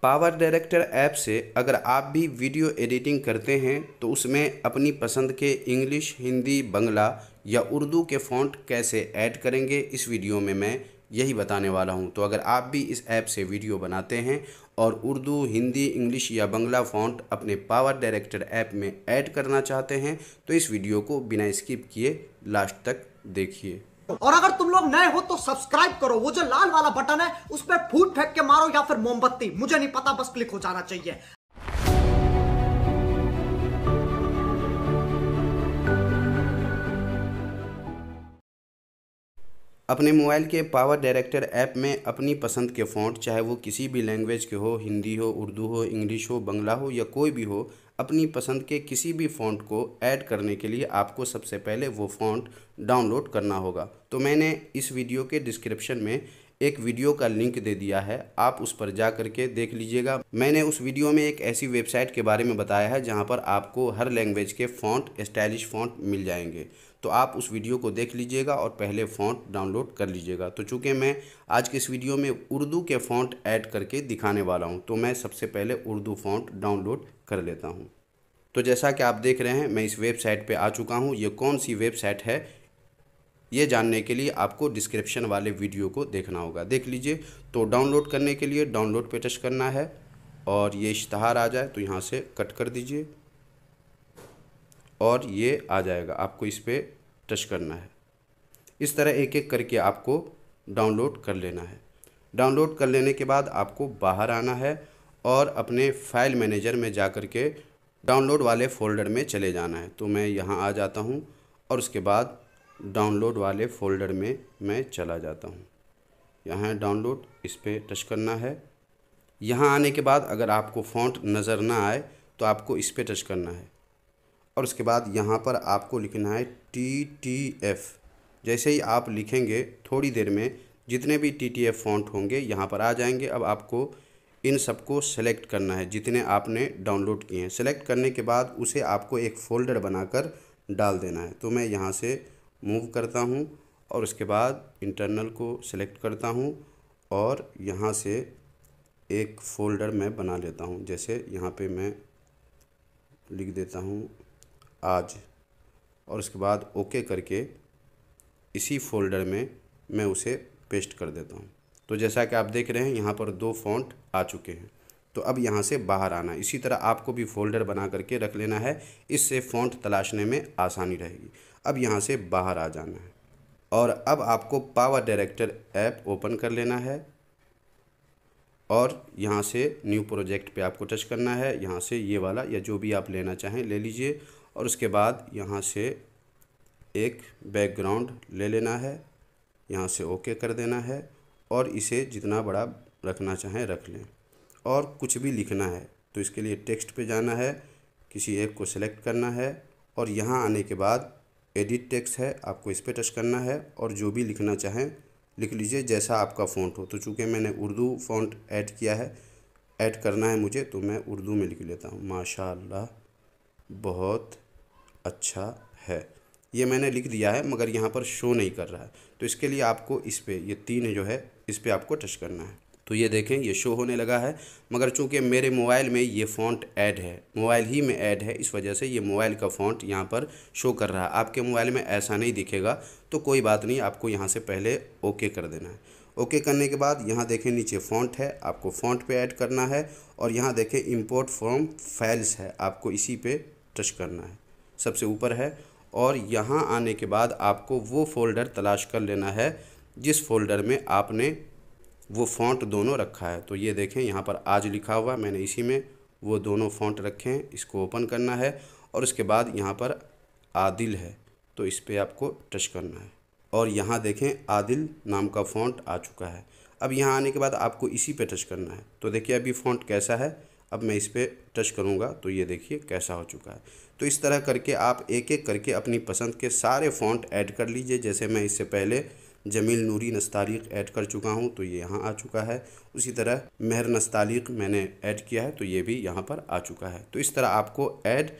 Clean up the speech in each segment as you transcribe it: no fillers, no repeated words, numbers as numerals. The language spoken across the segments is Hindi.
पावर डायरेक्टर ऐप से अगर आप भी वीडियो एडिटिंग करते हैं तो उसमें अपनी पसंद के इंग्लिश, हिंदी, बंगला या उर्दू के फ़ॉन्ट कैसे ऐड करेंगे, इस वीडियो में मैं यही बताने वाला हूं। तो अगर आप भी इस ऐप से वीडियो बनाते हैं और उर्दू, हिंदी, इंग्लिश या बंगला फ़ॉन्ट अपने पावर डायरेक्टर ऐप में ऐड करना चाहते हैं तो इस वीडियो को बिना स्किप किए लास्ट तक देखिए। और अगर तुम लोग नए हो तो सब्सक्राइब करो, वो जो लाल वाला बटन है उस पर फूट फेंक के मारो या फिर मोमबत्ती, मुझे नहीं पता, बस क्लिक हो जाना चाहिए। अपने मोबाइल के पावर डायरेक्टर ऐप में अपनी पसंद के फ़ॉन्ट, चाहे वो किसी भी लैंग्वेज के हो, हिंदी हो, उर्दू हो, इंग्लिश हो, बंगला हो या कोई भी हो, अपनी पसंद के किसी भी फ़ॉन्ट को ऐड करने के लिए आपको सबसे पहले वो फ़ॉन्ट डाउनलोड करना होगा। तो मैंने इस वीडियो के डिस्क्रिप्शन में एक वीडियो का लिंक दे दिया है, आप उस पर जा करके देख लीजिएगा। मैंने उस वीडियो में एक ऐसी वेबसाइट के बारे में बताया है जहां पर आपको हर लैंग्वेज के फ़ॉन्ट, स्टाइलिश फ़ॉन्ट मिल जाएंगे। तो आप उस वीडियो को देख लीजिएगा और पहले फ़ॉन्ट डाउनलोड कर लीजिएगा। तो चूँकि मैं आज के इस वीडियो में उर्दू के फ़ॉन्ट ऐड करके दिखाने वाला हूँ, तो मैं सबसे पहले उर्दू फ़ॉन्ट डाउनलोड कर लेता हूँ। तो जैसा कि आप देख रहे हैं, मैं इस वेबसाइट पे आ चुका हूँ। ये कौन सी वेबसाइट है ये जानने के लिए आपको डिस्क्रिप्शन वाले वीडियो को देखना होगा, देख लीजिए। तो डाउनलोड करने के लिए डाउनलोड पे टच करना है और ये इश्तहार आ जाए तो यहाँ से कट कर दीजिए और ये आ जाएगा, आपको इस पर टच करना है। इस तरह एक एक करके आपको डाउनलोड कर लेना है। डाउनलोड कर लेने के बाद आपको बाहर आना है और अपने फ़ाइल मैनेजर में जा कर के डाउनलोड वाले फ़ोल्डर में चले जाना है। तो मैं यहाँ आ जाता हूँ और उसके बाद डाउनलोड वाले फ़ोल्डर में मैं चला जाता हूँ। यहाँ डाउनलोड, इस पर टच करना है। यहाँ आने के बाद अगर आपको फ़ॉन्ट नज़र ना आए तो आपको इस पर टच करना है और उसके बाद यहाँ पर आपको लिखना है TTF। जैसे ही आप लिखेंगे थोड़ी देर में जितने भी TTF फ़ॉन्ट होंगे यहाँ पर आ जाएंगे। अब आपको इन सबको सेलेक्ट करना है जितने आपने डाउनलोड किए हैं। सेलेक्ट करने के बाद उसे आपको एक फ़ोल्डर बनाकर डाल देना है। तो मैं यहाँ से मूव करता हूँ और उसके बाद इंटरनल को सिलेक्ट करता हूँ और यहाँ से एक फ़ोल्डर मैं बना लेता हूँ। जैसे यहाँ पे मैं लिख देता हूँ आज और उसके बाद ओके करके इसी फ़ोल्डर में मैं उसे पेस्ट कर देता हूँ। तो जैसा कि आप देख रहे हैं यहाँ पर 2 फ़ॉन्ट आ चुके हैं। तो अब यहाँ से बाहर आना है। इसी तरह आपको भी फ़ोल्डर बना करके रख लेना है, इससे फ़ॉन्ट तलाशने में आसानी रहेगी। अब यहाँ से बाहर आ जाना है और अब आपको पावर डायरेक्टर ऐप ओपन कर लेना है और यहाँ से न्यू प्रोजेक्ट पे आपको टच करना है। यहाँ से ये वाला या जो भी आप लेना चाहें ले लीजिए और उसके बाद यहाँ से एक बैकग्राउंड ले लेना है, यहाँ से ओके कर देना है और इसे जितना बड़ा रखना चाहें रख लें और कुछ भी लिखना है तो इसके लिए टेक्स्ट पे जाना है, किसी एक को सिलेक्ट करना है और यहाँ आने के बाद एडिट टेक्स्ट है, आपको इस पर टच करना है और जो भी लिखना चाहें लिख लीजिए जैसा आपका फ़ॉन्ट हो। तो चूँकि मैंने उर्दू फ़ॉन्ट ऐड किया है, ऐड करना है मुझे, तो मैं उर्दू में लिख लेता हूँ। माशाअल्लाह बहुत अच्छा है, ये मैंने लिख दिया है मगर यहाँ पर शो नहीं कर रहा है। तो इसके लिए आपको इस पे ये 3 जो है इस पे आपको टच करना है। तो ये देखें ये शो होने लगा है, मगर चूंकि मेरे मोबाइल में ये फ़ॉन्ट ऐड है, मोबाइल ही में ऐड है, इस वजह से ये मोबाइल का फ़ॉन्ट यहाँ पर शो कर रहा है। आपके मोबाइल में ऐसा नहीं दिखेगा तो कोई बात नहीं, आपको यहाँ से पहले ओके कर देना है। ओके करने के बाद यहाँ देखें नीचे फ़ॉन्ट है, आपको फ़ॉन्ट पे ऐड करना है और यहाँ देखें इंपोर्ट फ्रॉम फाइल्स है, आपको इसी पे टच करना है, सबसे ऊपर है। और यहाँ आने के बाद आपको वो फ़ोल्डर तलाश कर लेना है जिस फ़ोल्डर में आपने वो फ़ॉन्ट दोनों रखा है। तो ये देखें यहाँ पर आज लिखा हुआ, मैंने इसी में वो दोनों फ़ॉन्ट रखे हैं, इसको ओपन करना है और उसके बाद यहाँ पर आदिल है तो इस पर आपको टच करना है और यहाँ देखें आदिल नाम का फ़ॉन्ट आ चुका है। अब यहाँ आने के बाद आपको इसी पे टच करना है। तो देखिए अभी फ़ॉन्ट कैसा है, अब मैं इस पर टच करूँगा तो ये देखिए कैसा हो चुका है। तो इस तरह करके आप एक एक करके अपनी पसंद के सारे फ़ॉन्ट ऐड कर लीजिए। जैसे मैं इससे पहले जमील नूरी नस्तालिक ऐड कर चुका हूँ तो ये यहाँ आ चुका है, उसी तरह मेहर नस्तालिक मैंने ऐड किया है तो ये भी यहाँ पर आ चुका है। तो इस तरह आपको ऐड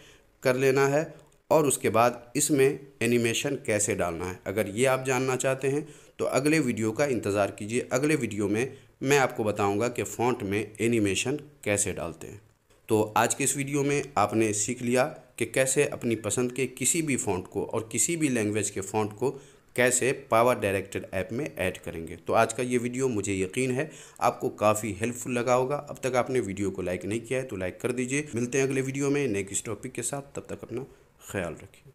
कर लेना है और उसके बाद इसमें एनिमेशन कैसे डालना है, अगर ये आप जानना चाहते हैं तो अगले वीडियो का इंतज़ार कीजिए। अगले वीडियो में मैं आपको बताऊंगा कि फ़ॉन्ट में एनिमेशन कैसे डालते हैं। तो आज के इस वीडियो में आपने सीख लिया कि कैसे अपनी पसंद के किसी भी फ़ॉन्ट को और किसी भी लैंग्वेज के फ़ॉन्ट को कैसे पावर डायरेक्टर ऐप में ऐड करेंगे। तो आज का ये वीडियो मुझे यकीन है आपको काफ़ी हेल्पफुल लगा होगा। अब तक आपने वीडियो को लाइक नहीं किया है तो लाइक कर दीजिए। मिलते हैं अगले वीडियो में नेक्स्ट टॉपिक के साथ, तब तक अपना ख्याल रखिए।